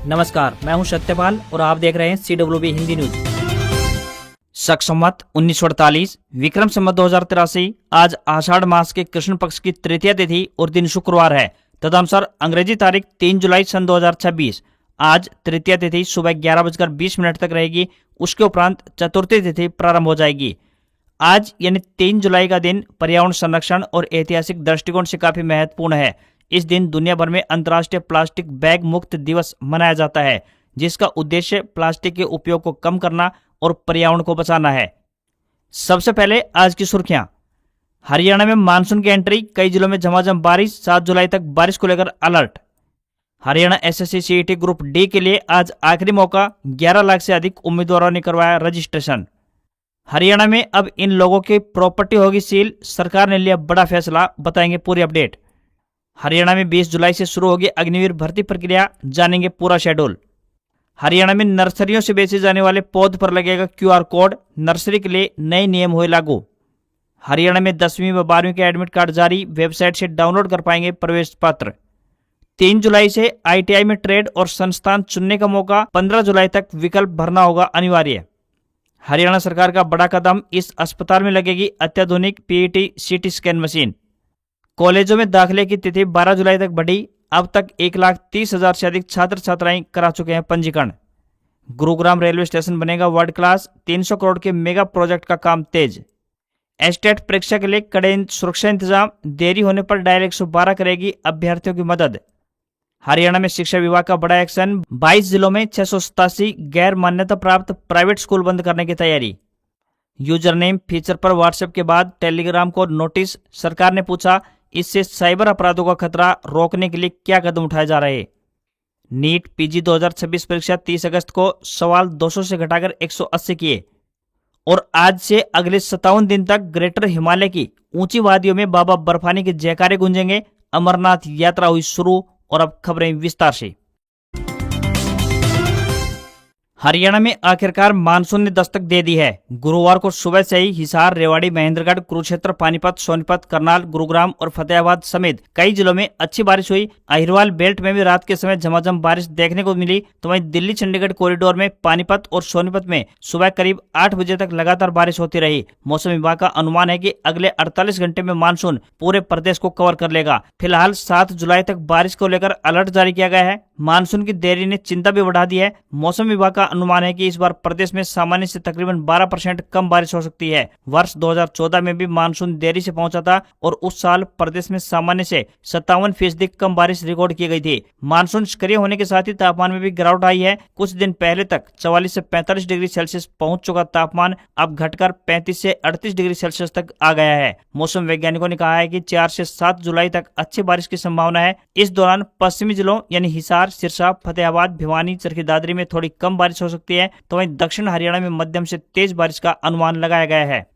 नमस्कार, मैं हूं सत्यपाल और आप देख रहे हैं CWB हिंदी न्यूज। शक संवत 1948 विक्रम संवत 2083 आज आषाढ़ मास के कृष्ण पक्ष की तृतीया तिथि और दिन शुक्रवार है। तदनुसार अंग्रेजी तारीख 3 जुलाई सन 2026 आज तृतीया तिथि सुबह 11:20 तक रहेगी। उसके उपरांत चतुर्थी तिथि प्रारंभ हो जाएगी। आज यानी 3 जुलाई का दिन पर्यावरण संरक्षण और ऐतिहासिक दृष्टिकोण से काफी महत्वपूर्ण है। इस दिन दुनिया भर में अंतर्राष्ट्रीय प्लास्टिक बैग मुक्त दिवस मनाया जाता है, जिसका उद्देश्य प्लास्टिक के उपयोग को कम करना और पर्यावरण को बचाना है। सबसे पहले आज की सुर्खियां। हरियाणा में मानसून की एंट्री, कई जिलों में झमाझम बारिश, 7 जुलाई तक बारिश को लेकर alert. Haryana SSC CET group D के लिए आज आखिरी मौका, 11 लाख से अधिक उम्मीदवारों ने करवाया रजिस्ट्रेशन। हरियाणा में अब इन लोगों की प्रॉपर्टी होगी सील, सरकार ने लिया बड़ा फैसला, बताएंगे पूरी अपडेट। हरियाणा में 20 जुलाई से शुरू होगी अग्निवीर भर्ती प्रक्रिया, जानेंगे पूरा शेड्यूल। हरियाणा में नर्सरियों से बेचे जाने वाले पौध पर लगेगा QR कोड, नर्सरी के लिए नए नियम हुए लागू। हरियाणा में 10वीं व 12वीं के एडमिट कार्ड जारी, वेबसाइट से डाउनलोड कर पाएंगे प्रवेश पत्र। 3 जुलाई से ITI में ट्रेड और संस्थान चुनने का मौका, 15 जुलाई तक विकल्प भरना होगा अनिवार्य। हरियाणा सरकार का बड़ा कदम, इस अस्पताल में लगेगी अत्याधुनिक PET CT स्कैन मशीन। कॉलेजों में दाखिले की तिथि 12 जुलाई तक बढ़ी, अब तक 1,30,000 से अधिक छात्र छात्राएं करा चुके हैं पंजीकरण। गुरुग्राम रेलवे स्टेशन बनेगा वर्ल्ड क्लास, 300 करोड़ के मेगा प्रोजेक्ट का काम तेज। एस्टेट परीक्षा के लिए कड़े सुरक्षा इंतजाम, देरी होने पर डायल 112 करेगी अभ्यर्थियों की मदद। हरियाणा में शिक्षा विभाग का बड़ा एक्शन, 22 जिलों में 687 गैर मान्यता प्राप्त प्राइवेट स्कूल बंद करने की तैयारी। यूजर नेम फीचर पर व्हाट्सएप के बाद टेलीग्राम को नोटिस, सरकार ने पूछा इससे साइबर अपराधों का खतरा रोकने के लिए क्या कदम उठाए जा रहे हैं। नीट PG 2026 परीक्षा 30 अगस्त को सवाल 200 से घटाकर 180 किए। और आज से अगले 57 दिन तक ग्रेटर हिमालय की ऊंची वादियों में बाबा बर्फानी के जयकारे गूंजेंगे। अमरनाथ यात्रा हुई शुरू, और अब खबरें विस्तार से। हरियाणा में आखिरकार मानसून ने दस्तक दे दी है। गुरुवार को सुबह से ही हिसार, रेवाड़ी, महेंद्रगढ़, कुरुक्षेत्र, पानीपत, सोनीपत, करनाल, गुरुग्राम और फतेहाबाद समेत कई जिलों में अच्छी बारिश हुई। अहिरवाल बेल्ट में भी रात के समय झमाझम बारिश देखने को मिली, तो वहीं दिल्ली चंडीगढ़ कॉरिडोर में पानीपत और सोनीपत में सुबह करीब 8 बजे तक लगातार बारिश होती रही। मौसम विभाग का अनुमान है कि अगले 48 घंटे में मानसून पूरे प्रदेश को कवर कर लेगा। फिलहाल 7 जुलाई तक बारिश को लेकर अलर्ट जारी किया गया है। मानसून की देरी ने चिंता भी बढ़ा दी है। मौसम विभाग का अनुमान है कि इस बार प्रदेश में सामान्य से तकरीबन 12% कम बारिश हो सकती है। वर्ष 2014 में भी मानसून देरी से पहुंचा था और उस साल प्रदेश में सामान्य से 57% कम बारिश रिकॉर्ड की गई थी। मानसून सक्रिय होने के साथ ही तापमान में भी गिरावट आई है। कुछ दिन पहले तक 44 से 45 डिग्री सेल्सियस पहुंच चुका तापमान अब घटकर 35 से 38 डिग्री सेल्सियस तक आ गया है। मौसम वैज्ञानिकों ने कहा है कि 4 से 7 जुलाई तक अच्छी बारिश की संभावना है। इस दौरान पश्चिमी जिलों यानी हिसार, सिरसा, फतेहाबाद, भिवानी, चरखी दादरी में थोड़ी कम बारिश हो सकती है, तो वहीं दक्षिण हरियाणा में मध्यम से तेज बारिश का अनुमान लगाया गया है।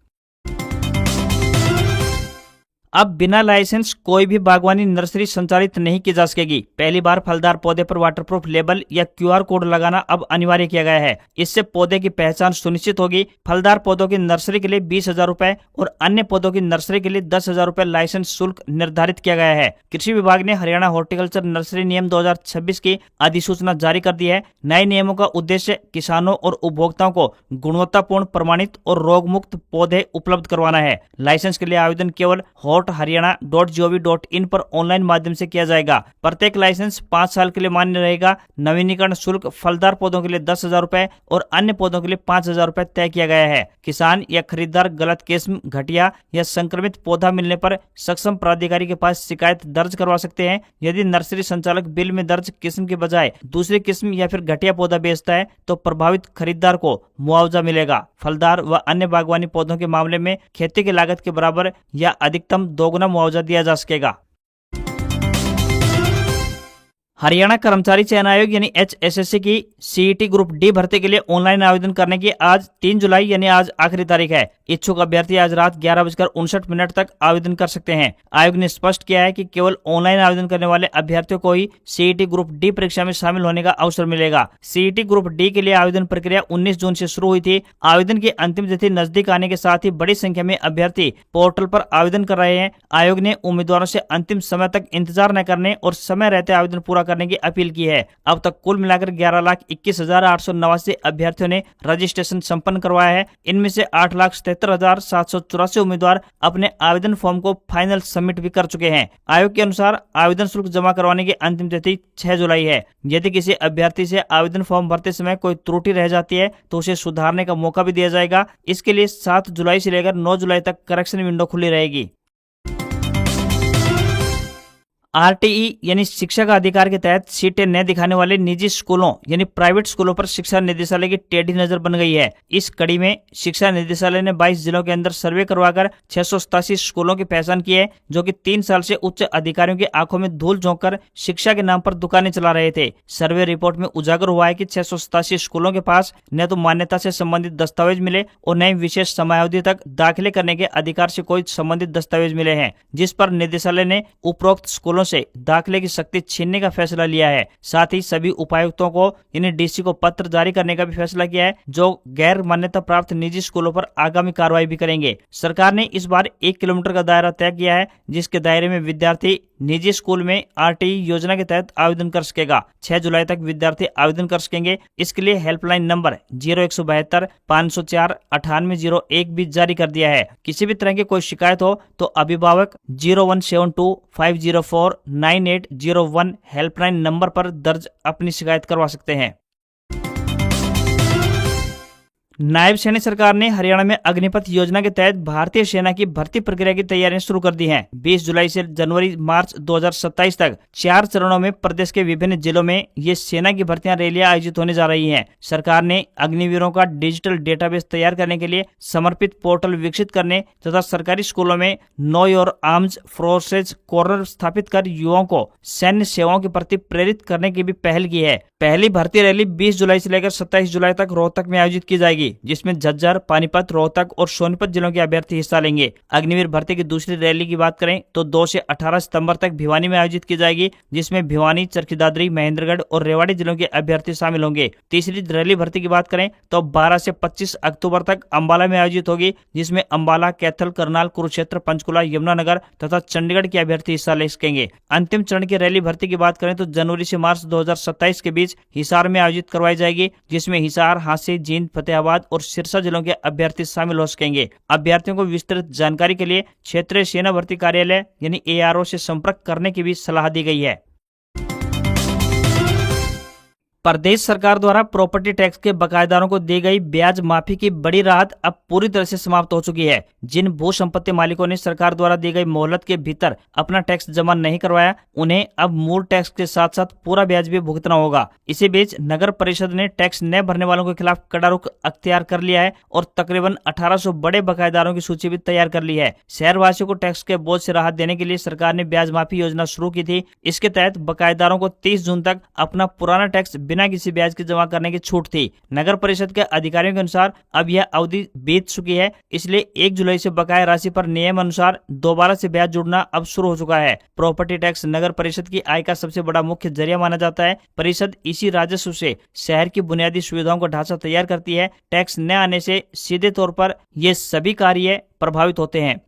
अब बिना लाइसेंस कोई भी बागवानी नर्सरी संचालित नहीं की जा सकेगी। पहली बार फलदार पौधे पर वाटरप्रूफ लेबल या QR कोड लगाना अब अनिवार्य किया गया है। इससे पौधे की पहचान सुनिश्चित होगी। फलदार पौधों की नर्सरी के लिए 20,000 रुपए और अन्य पौधों की नर्सरी के लिए 10,000 रुपए लाइसेंस शुल्क निर्धारित किया गया है। कृषि विभाग ने हरियाणा हॉर्टिकल्चर नर्सरी नियम 2026 की अधिसूचना जारी कर दी है। नए नियमों का उद्देश्य किसानों और उपभोक्ताओं को गुणवत्तापूर्ण, प्रमाणित और रोग मुक्त पौधे उपलब्ध करवाना है। लाइसेंस के लिए आवेदन केवल hariana.gov.in पर ऑनलाइन माध्यम से किया जाएगा। प्रत्येक लाइसेंस 5 साल के लिए मान्य रहेगा। नवीनीकरण शुल्क फलदार पौधों के लिए 10,000 रुपए और अन्य पौधों के लिए 5,000 रुपए तय किया गया है। किसान या खरीदार गलत किस्म, घटिया या संक्रमित पौधा मिलने पर सक्षम प्राधिकारी के पास शिकायत दर्ज करवा सकते हैं। यदि नर्सरी संचालक बिल में दर्ज किस्म के बजाय दूसरी किस्म या फिर घटिया पौधा बेचता है तो प्रभावित खरीदार को मुआवजा मिलेगा। फलदार व अन्य बागवानी पौधों के मामले में खेती की लागत के बराबर या अधिकतम 2 गुना मुआवजा दिया जा सकेगा। हरियाणा कर्मचारी चयन आयोग यानी HSSC की CET ग्रुप डी भर्ती के लिए ऑनलाइन आवेदन करने की आज 3 जुलाई यानी आज आखिरी तारीख है। इच्छुक अभ्यर्थी आज रात 11:59 तक आवेदन कर सकते हैं। आयोग ने स्पष्ट किया है कि केवल ऑनलाइन आवेदन करने वाले अभ्यर्थियों को ही CET ग्रुप डी परीक्षा में शामिल होने का अवसर मिलेगा। CET ग्रुप डी के लिए आवेदन प्रक्रिया 19 जून से शुरू हुई थी। आवेदन की अंतिम तिथि नजदीक आने के साथ ही बड़ी संख्या में अभ्यर्थी पोर्टल पर आवेदन कर रहे हैं। आयोग ने उम्मीदवारों से अंतिम समय तक इंतजार न करने और समय रहते आवेदन पूरा करने की अपील की है। अब तक कुल मिलाकर 11,21,889 अभ्यर्थियों ने रजिस्ट्रेशन संपन्न करवाया है। इनमें से 8,77,784 उम्मीदवार अपने आवेदन फॉर्म को फाइनल सबमिट भी कर चुके हैं। आयोग के अनुसार आवेदन शुल्क जमा करवाने की अंतिम तिथि 6 जुलाई है। यदि किसी अभ्यर्थी से आवेदन फॉर्म भरते समय कोई त्रुटि रह जाती है तो उसे सुधारने का मौका भी दिया जाएगा। इसके लिए 7 जुलाई से लेकर 9 जुलाई तक करेक्शन विंडो खुली रहेगी। आरटीई यानी शिक्षा का अधिकार के तहत सीटें न दिखाने वाले निजी स्कूलों यानी प्राइवेट स्कूलों पर शिक्षा निदेशालय की टेढ़ी नजर बन गई है। इस कड़ी में शिक्षा निदेशालय ने 22 जिलों के अंदर सर्वे करवाकर 687 स्कूलों की पहचान की है, जो कि 3 साल से उच्च अधिकारियों की आंखों में धूल झोंक कर शिक्षा के नाम पर दुकानें चला रहे थे। सर्वे रिपोर्ट में उजागर हुआ है कि 687 स्कूलों के पास न तो मान्यता से संबंधित दस्तावेज मिले और न ही विशेष समयावधि तक दाखिले करने के अधिकार से कोई संबंधित दस्तावेज मिले हैं, जिस पर निदेशालय ने उपरोक्त स्कूलों से दाखिले की शक्ति छीनने का फैसला लिया है। साथ ही सभी उपायुक्तों को यानी डीसी को पत्र जारी करने का भी फैसला किया है, जो गैर मान्यता प्राप्त निजी स्कूलों पर आगामी कार्रवाई भी करेंगे। सरकार ने इस बार 1 किलोमीटर का दायरा तय किया है, जिसके दायरे में विद्यार्थी निजी स्कूल में आरटीई योजना के तहत आवेदन कर सकेगा। 6 जुलाई तक विद्यार्थी आवेदन कर सकेंगे। इसके लिए हेल्पलाइन नंबर 0172 504 9801 भी जारी कर दिया है। किसी भी तरह की कोई शिकायत हो तो अभिभावक 0172 504 9801 हेल्पलाइन नंबर पर दर्ज अपनी शिकायत करवा सकते हैं। नायब सैनी सरकार ने हरियाणा में अग्निपथ योजना के तहत भारतीय सेना की भर्ती प्रक्रिया की तैयारियां शुरू कर दी हैं। 20 जुलाई से जनवरी मार्च 2027 तक 4 चरणों में प्रदेश के विभिन्न जिलों में ये सेना की भर्तियां रैलियां आयोजित होने जा रही हैं। सरकार ने अग्निवीरों का डिजिटल डेटाबेस तैयार करने के लिए समर्पित पोर्टल विकसित करने तथा सरकारी स्कूलों में know your arms forces corner स्थापित कर युवाओं को सैन्य सेवाओं के प्रति प्रेरित करने की भी पहल की है। पहली भर्ती रैली 20 जुलाई से लेकर 27 जुलाई तक रोहतक में आयोजित की जाएगी, जिसमें झज्जर, पानीपत, रोहतक और सोनीपत जिलों के अभ्यर्थी हिस्सा लेंगे। अग्निवीर भर्ती की दूसरी रैली की बात करें तो 2 से 18 सितंबर तक भिवानी में आयोजित की जाएगी, जिसमें भिवानी, चरखी दादरी, महेंद्रगढ़ और रेवाड़ी जिलों के अभ्यर्थी शामिल होंगे। तीसरी रैली भर्ती की बात करें तो 12 से 25 अक्टूबर तक अंबाला में आयोजित होगी, जिसमें अंबाला, कैथल, करनाल, कुरुक्षेत्र, पंचकुला, यमुनानगर तथा चंडीगढ़ के अभ्यर्थी हिस्सा ले सकेंगे। अंतिम चरण की रैली भर्ती की बात करें तो जनवरी से मार्च 2027 के बीच हिसार में आयोजित करवाई जाएगी, जिसमें हिसार, हांसी, जींद, फतेहाबाद और सिरसा जिलों के अभ्यर्थी शामिल हो सकेंगे। अभ्यर्थियों को विस्तृत जानकारी के लिए क्षेत्रीय सेना भर्ती कार्यालय यानी ARO से संपर्क करने की भी सलाह दी गई है। प्रदेश सरकार द्वारा प्रॉपर्टी टैक्स के बकायेदारों को दी गई ब्याज माफी की बड़ी राहत अब पूरी तरह से समाप्त हो चुकी है। जिन भू संपत्ति मालिकों ने सरकार द्वारा दी गई मोहलत के भीतर अपना टैक्स जमा नहीं करवाया, उन्हें अब मूल टैक्स के साथ साथ पूरा ब्याज भी भुगतना होगा। इसी बीच नगर परिषद ने टैक्स न भरने वालों के खिलाफ कड़ा रुख अख्तियार कर लिया है और तकरीबन 1800 बड़े बकायेदारों की सूची भी तैयार कर ली है। शहरवासियों को टैक्स के बोझ से राहत देने के लिए सरकार ने ब्याज माफी योजना शुरू की थी। इसके तहत बकायेदारों को 30 जून तक अपना पुराना टैक्स बिना किसी ब्याज के जमा करने की छूट थी। नगर परिषद के अधिकारियों के अनुसार अब यह अवधि बीत चुकी है, इसलिए 1 जुलाई से बकाया राशि पर नियम अनुसार दोबारा से ब्याज जुड़ना अब शुरू हो चुका है। प्रॉपर्टी टैक्स नगर परिषद की आय का सबसे बड़ा मुख्य जरिया माना जाता है। परिषद इसी राजस्व से शहर की बुनियादी सुविधाओं का ढांचा तैयार करती है। टैक्स न आने से सीधे तौर पर ये सभी कार्य प्रभावित होते हैं।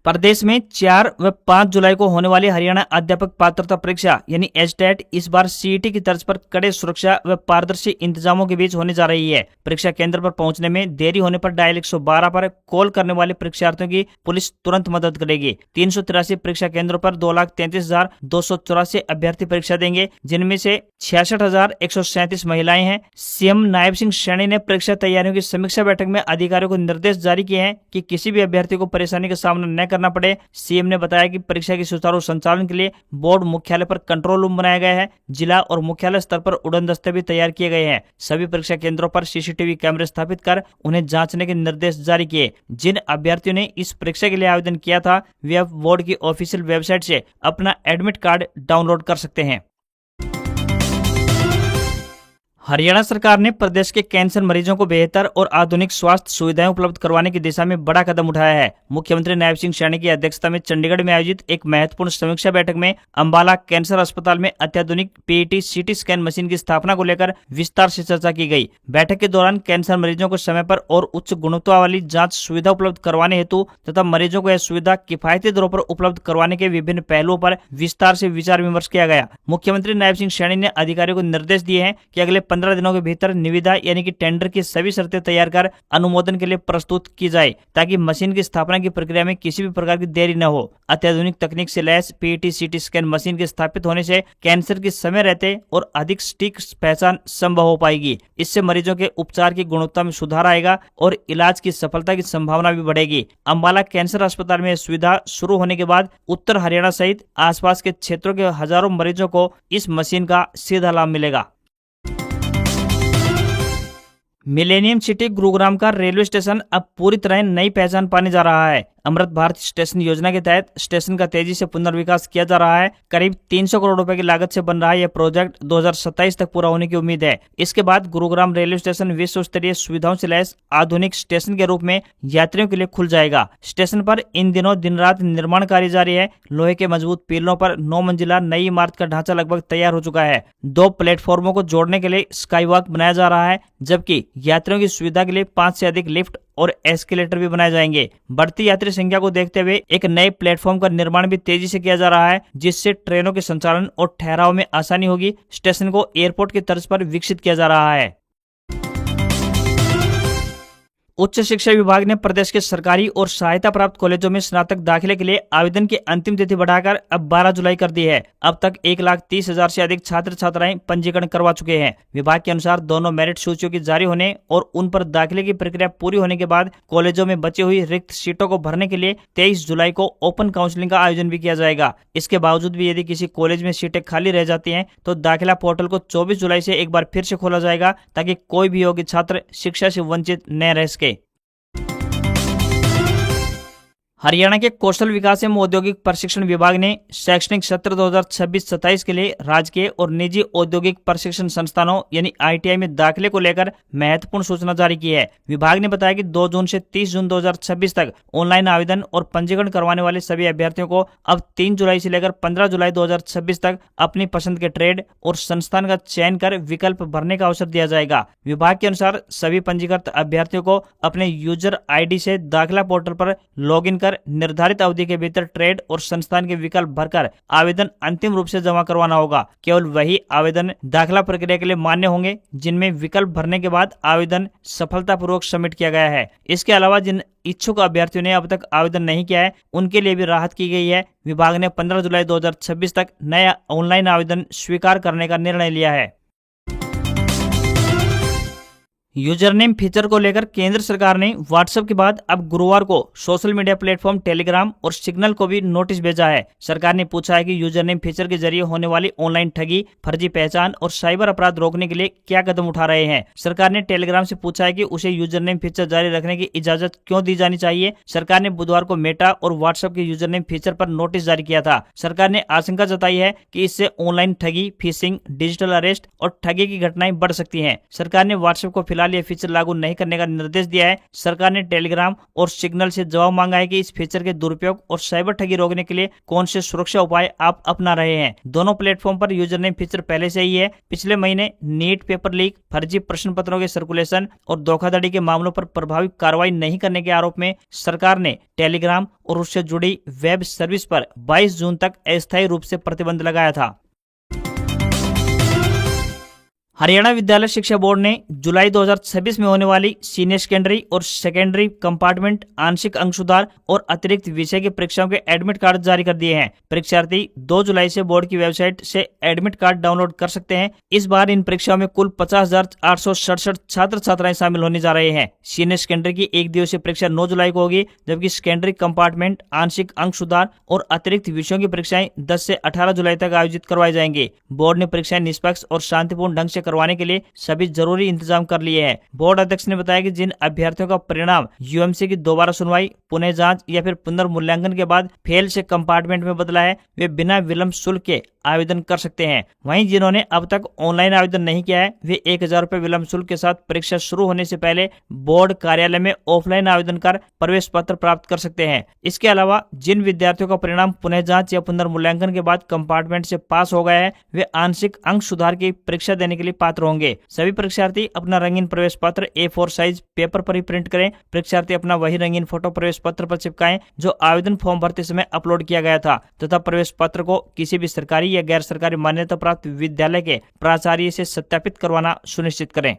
प्रदेश में 4 व 5 जुलाई को होने वाली हरियाणा अध्यापक पात्रता परीक्षा यानी HTET इस बार CET की तर्ज पर कड़े सुरक्षा व पारदर्शी इंतजामों के बीच होने जा रही है। परीक्षा केंद्र पर पहुंचने में देरी होने पर डायल 112 पर कॉल करने वाले परीक्षार्थियों की पुलिस तुरंत मदद करेगी। 383 परीक्षा केंद्रों पर 2,33,284 अभ्यर्थी परीक्षा देंगे, जिनमें से 66,137 महिलाएं हैं। CM नायब सिंह सैनी ने परीक्षा तैयारियों की समीक्षा बैठक में अधिकारियों को निर्देश जारी किए हैं कि किसी भी अभ्यर्थी को परेशानी का सामना न करना पड़े। CM ने बताया कि परीक्षा के सुचारू संचालन के लिए बोर्ड मुख्यालय पर कंट्रोल रूम बनाया गया है। जिला और मुख्यालय स्तर पर उड़न दस्ते भी तैयार किए गए हैं। सभी परीक्षा केंद्रों पर CCTV कैमरे स्थापित कर उन्हें जांचने के निर्देश जारी किए। जिन अभ्यर्थियों ने इस परीक्षा के लिए आवेदन किया था, वे अब बोर्ड की ऑफिशियल वेबसाइट से अपना एडमिट कार्ड डाउनलोड कर सकते हैं। हरियाणा सरकार ने प्रदेश के कैंसर मरीजों को बेहतर और आधुनिक स्वास्थ्य सुविधाएं उपलब्ध करवाने की दिशा में बड़ा कदम उठाया है। मुख्यमंत्री नायब सिंह सैनी की अध्यक्षता में चंडीगढ़ में आयोजित एक महत्वपूर्ण समीक्षा बैठक में अंबाला कैंसर अस्पताल में अत्याधुनिक पीईटी सीटी स्कैन मशीन की स्थापना को लेकर विस्तार से चर्चा की गई। बैठक के दौरान कैंसर मरीजों को समय पर और उच्च गुणवत्ता वाली जाँच सुविधा उपलब्ध करवाने हेतु तथा मरीजों को यह सुविधा किफायती दरों पर उपलब्ध करवाने के विभिन्न पहलुओं पर विस्तार से विचार विमर्श किया गया। मुख्यमंत्री नायब सिंह सैनी ने अधिकारियों को निर्देश दिए हैं कि अगले 15 दिनों के भीतर निविदा यानी कि टेंडर की सभी शर्तें तैयार कर अनुमोदन के लिए प्रस्तुत की जाए, ताकि मशीन की स्थापना की प्रक्रिया में किसी भी प्रकार की देरी न हो। अत्याधुनिक तकनीक से lace PET CT scan machine के स्थापित होने से कैंसर की समय रहते और अधिक सटीक पहचान संभव हो पाएगी। इससे मरीजों के उपचार की गुणवत्ता में सुधार आएगा और इलाज की सफलता की संभावना भी बढ़ेगी। अंबाला कैंसर अस्पताल में यह सुविधा शुरू होने के बाद उत्तर हरियाणा सहित आसपास के क्षेत्रों के हजारों मरीजों को इस मशीन का सीधा लाभ मिलेगा। मिलेनियम सिटी गुरुग्राम का रेलवे स्टेशन अब पूरी तरह नई पहचान पाने जा रहा है। अमृत भारत स्टेशन योजना के तहत स्टेशन का तेजी से पुनर्विकास किया जा रहा है। करीब 300 करोड़ रुपए की लागत से बन रहा है यह प्रोजेक्ट 2027 तक पूरा होने की उम्मीद है। इसके बाद गुरुग्राम रेलवे स्टेशन विश्व स्तरीय सुविधाओं से लैस आधुनिक स्टेशन के रूप में यात्रियों के लिए खुल जाएगा। स्टेशन पर इन दिनों दिन रात निर्माण कार्य जारी है। लोहे के मजबूत पिलरों पर 9 मंजिला नई इमारत का ढांचा लगभग तैयार हो चुका है। 2 प्लेटफॉर्मों को जोड़ने के लिए स्काई वॉक बनाया जा रहा है, जबकि यात्रियों की सुविधा के लिए 5 से अधिक लिफ्ट और एस्केलेटर भी बनाए जाएंगे। बढ़ती यात्री संख्या को देखते हुए एक नए प्लेटफॉर्म का निर्माण भी तेजी से किया जा रहा है, जिससे ट्रेनों के संचालन और ठहराव में आसानी होगी। स्टेशन को एयरपोर्ट की तर्ज पर विकसित किया जा रहा है। उच्च शिक्षा विभाग ने प्रदेश के सरकारी और सहायता प्राप्त कॉलेजों में स्नातक दाखिले के लिए आवेदन की अंतिम तिथि बढ़ाकर अब 12 जुलाई कर दी है। अब तक 1,30,000 से अधिक छात्र छात्राएं पंजीकरण करवा चुके हैं। विभाग के अनुसार दोनों मेरिट सूचियों की जारी होने और उन पर दाखिले की प्रक्रिया पूरी होने के बाद कॉलेजों में बची हुई रिक्त सीटों को भरने के लिए 23 जुलाई को ओपन काउंसलिंग का आयोजन भी किया जाएगा। इसके बावजूद भी यदि किसी कॉलेज में सीटें खाली रह जाती हैं तो दाखिला पोर्टल को 24 जुलाई से एक बार फिर से खोला जाएगा, ताकि कोई भी योग्य छात्र शिक्षा से वंचित न रह सके। हरियाणा के कौशल विकास एवं औद्योगिक प्रशिक्षण विभाग ने शैक्षणिक सत्र 2026-27 के लिए राजकीय और निजी औद्योगिक प्रशिक्षण संस्थानों यानी आईटीआई में दाखिले को लेकर महत्वपूर्ण सूचना जारी की है। विभाग ने बताया कि 2 जून से 30 जून 2026 तक ऑनलाइन आवेदन और पंजीकरण करवाने वाले सभी अभ्यर्थियों को अब 3 जुलाई से लेकर 15 जुलाई 2026 तक अपनी पसंद के ट्रेड और संस्थान का चयन कर विकल्प भरने का अवसर दिया जाएगा। विभाग के अनुसार सभी पंजीकृत अभ्यर्थियों को अपने यूजर आईडी से दाखिला पोर्टल पर लॉगिन कर निर्धारित अवधि के भीतर ट्रेड और संस्थान के विकल्प भरकर आवेदन अंतिम रूप से जमा करवाना होगा। केवल वही आवेदन दाखिला प्रक्रिया के लिए मान्य होंगे जिनमें विकल्प भरने के बाद आवेदन सफलतापूर्वक सबमिट किया गया है। इसके अलावा जिन इच्छुक अभ्यर्थियों ने अब तक आवेदन नहीं किया है उनके लिए भी राहत की गई है। विभाग ने 15 जुलाई 2026 तक नया ऑनलाइन आवेदन स्वीकार करने का निर्णय लिया है। यूजर नेम फीचर को लेकर केंद्र सरकार ने व्हाट्सएप के बाद अब गुरुवार को सोशल मीडिया प्लेटफॉर्म टेलीग्राम और सिग्नल को भी नोटिस भेजा है। सरकार ने पूछा है कि यूजर नेम फीचर के जरिए होने वाली ऑनलाइन ठगी, फर्जी पहचान और साइबर अपराध रोकने के लिए क्या कदम उठा रहे हैं। सरकार ने टेलीग्राम से पूछा है कि उसे यूजर नेम फीचर जारी रखने की इजाजत क्यों दी जानी चाहिए। सरकार ने बुधवार को मेटा और व्हाट्सएप के यूजर नेम फीचर पर नोटिस जारी किया था। सरकार ने आशंका जताई है कि इससे ऑनलाइन ठगी, फिशिंग, डिजिटल अरेस्ट और ठगी की घटनाएं बढ़ सकती हैं। सरकार ने व्हाट्सएप को फिलहाल ये फीचर लागू नहीं करने का निर्देश दिया है। सरकार ने टेलीग्राम और सिग्नल से जवाब मांगा है कि इस फीचर के दुरुपयोग और साइबर ठगी रोकने के लिए कौन से सुरक्षा उपाय आप अपना रहे हैं। दोनों प्लेटफॉर्म पर यूजर नेम फीचर पहले से ही है। पिछले महीने नीट पेपर लीक, फर्जी प्रश्न पत्रों के सर्कुलेशन और धोखाधड़ी के मामलों पर प्रभावी कार्रवाई नहीं करने के आरोप में सरकार ने टेलीग्राम और उससे जुड़ी वेब सर्विस पर 22 जून तक अस्थायी रूप से प्रतिबंध लगाया था। हरियाणा विद्यालय शिक्षा बोर्ड ने जुलाई 2026 में होने वाली सीनियर सेकेंडरी और सेकेंडरी कंपार्टमेंट आंशिक अंक सुधार और अतिरिक्त विषय की परीक्षाओं के एडमिट कार्ड जारी कर दिए हैं। परीक्षार्थी 2 जुलाई से बोर्ड की वेबसाइट से एडमिट कार्ड डाउनलोड कर सकते हैं। इस बार इन परीक्षाओं में कुल 50,867 छात्र छात्राएं शामिल होने जा रहे हैं। सीनियर सेकेंडरी की 1 दिवसीय परीक्षा 9 जुलाई को होगी, जबकि सेकेंडरी कंपार्टमेंट आंशिक अंक सुधार और अतिरिक्त विषयों की परीक्षाएं 10 से 18 जुलाई तक आयोजित करवाई जाएंगी। बोर्ड ने परीक्षाएं निष्पक्ष और शांतिपूर्ण ढंग से करवाने के लिए सभी जरूरी इंतजाम कर लिए हैं। बोर्ड अध्यक्ष ने बताया कि जिन अभ्यर्थियों का परिणाम यूएमसी की दोबारा सुनवाई, पुनः जांच या फिर पुनर्मूल्यांकन के बाद फेल से कंपार्टमेंट में बदला है, वे बिना विलंब शुल्क के आवेदन कर सकते हैं। वहीं जिन्होंने अब तक ऑनलाइन आवेदन नहीं किया है वे 1000 रुपये विलंब शुल्क के साथ परीक्षा शुरू होने से पहले बोर्ड कार्यालय में ऑफलाइन आवेदन कर प्रवेश पत्र प्राप्त कर सकते हैं। इसके अलावा जिन विद्यार्थियों का परिणाम पुनः जांच या पुनर्मूल्यांकन के बाद कंपार्टमेंट से पास हो गया है वे आंशिक अंक सुधार की परीक्षा देने के लिए पात्र होंगे। सभी परीक्षार्थी अपना रंगीन प्रवेश पत्र A4 साइज पेपर पर ही प्रिंट करें। परीक्षार्थी अपना वही रंगीन फोटो प्रवेश पत्र पर चिपकाएं जो आवेदन फॉर्म भरते समय अपलोड किया गया था तथा प्रवेश पत्र को किसी भी सरकारी या गैर सरकारी मान्यता प्राप्त विद्यालय के प्राचार्य से सत्यापित करवाना सुनिश्चित करें।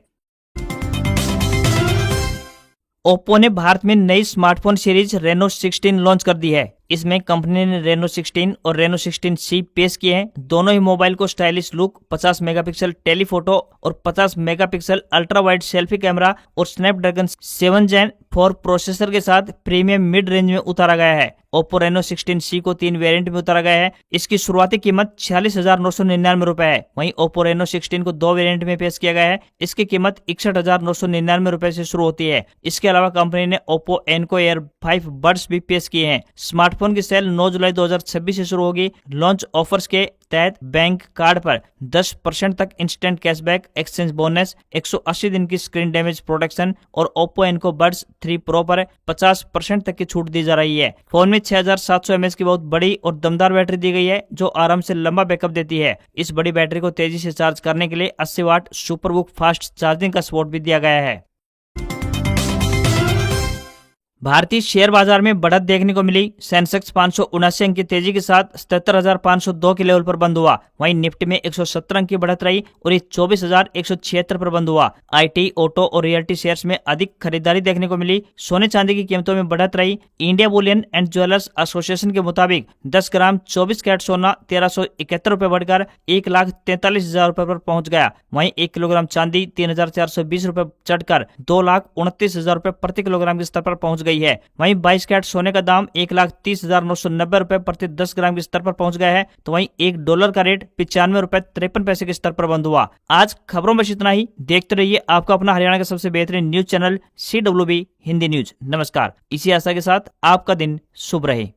ओप्पो ने भारत में नई स्मार्टफोन सीरीज रेनो 16 लॉन्च कर दी है। इसमें कंपनी ने रेनो 16 और रेनो 16C पेश किए हैं। दोनों ही मोबाइल को स्टाइलिश लुक, 50 मेगापिक्सल टेलीफोटो और 50 megapixel ultra wide selfie camera और स्नैपड्रैगन 7 Gen 4 प्रोसेसर के साथ प्रीमियम मिड रेंज में उतारा गया है। ओप्पो रेनो 16C को 3 वेरिएंट में उतारा गया है। इसकी शुरुआती कीमत 46,999 रुपए है। वहीं ओप्पो रेनो 16 को 2 वेरिएंट में पेश किया गया है। इसकी कीमत 61,999 रुपए से शुरू होती है। इसके अलावा कंपनी ने ओप्पो एनको एयर 5 बड्स भी पेश किए हैं। स्मार्टफोन की सेल 9 जुलाई 2026 से शुरू होगी। लॉन्च ऑफर्स के तहत बैंक कार्ड पर 10% तक इंस्टेंट कैशबैक, एक्सचेंज बोनस, 180 दिन की स्क्रीन डैमेज प्रोटेक्शन और ओप्पो एनको बड्स 3 प्रो पर 50% तक की छूट दी जा रही है। फोन में 6700 mAh की बहुत बड़ी और दमदार बैटरी दी गई है जो आराम से लंबा बैकअप देती है। इस बड़ी बैटरी को तेजी से चार्ज करने के लिए 80 वाट सुपरबुक फास्ट चार्जिंग का सपोर्ट भी दिया गया है। भारतीय शेयर बाजार में बढ़त देखने को मिली। सेंसेक्स 579 अंक की तेजी के साथ 77,502 के लेवल पर बंद हुआ। वहीं निफ्टी में 117 अंक की बढ़त रही और ये 24,176 पर बंद हुआ। आईटी, ऑटो और रियल्टी शेयर्स में अधिक खरीदारी देखने को मिली। सोने चांदी की कीमतों में बढ़त रही। India Boolean and jewellers association के मुताबिक 10 ग्राम 24 कैरेट सोना 1371 रुपए बढ़कर 1,43,000 रुपए पर पहुंच गया। वहीं 1 किलोग्राम चांदी 3,420 रुपए चढ़कर 2,29,000 रुपए प्रति किलोग्राम के स्तर पर पहुंच गई है। वहीं 22 कैरेट सोने का दाम 1,30,990 रुपए प्रति 10 ग्राम के स्तर पर पहुंच गया है। तो वहीं $1 का रेट 95 रुपए 53 पैसे के स्तर पर बंद हुआ। आज खबरों में इतना ही। देखते रहिए आपका अपना हरियाणा का सबसे बेहतरीन news channel CWB Hindi news. नमस्कार। इसी आशा के साथ आपका दिन शुभ रहे।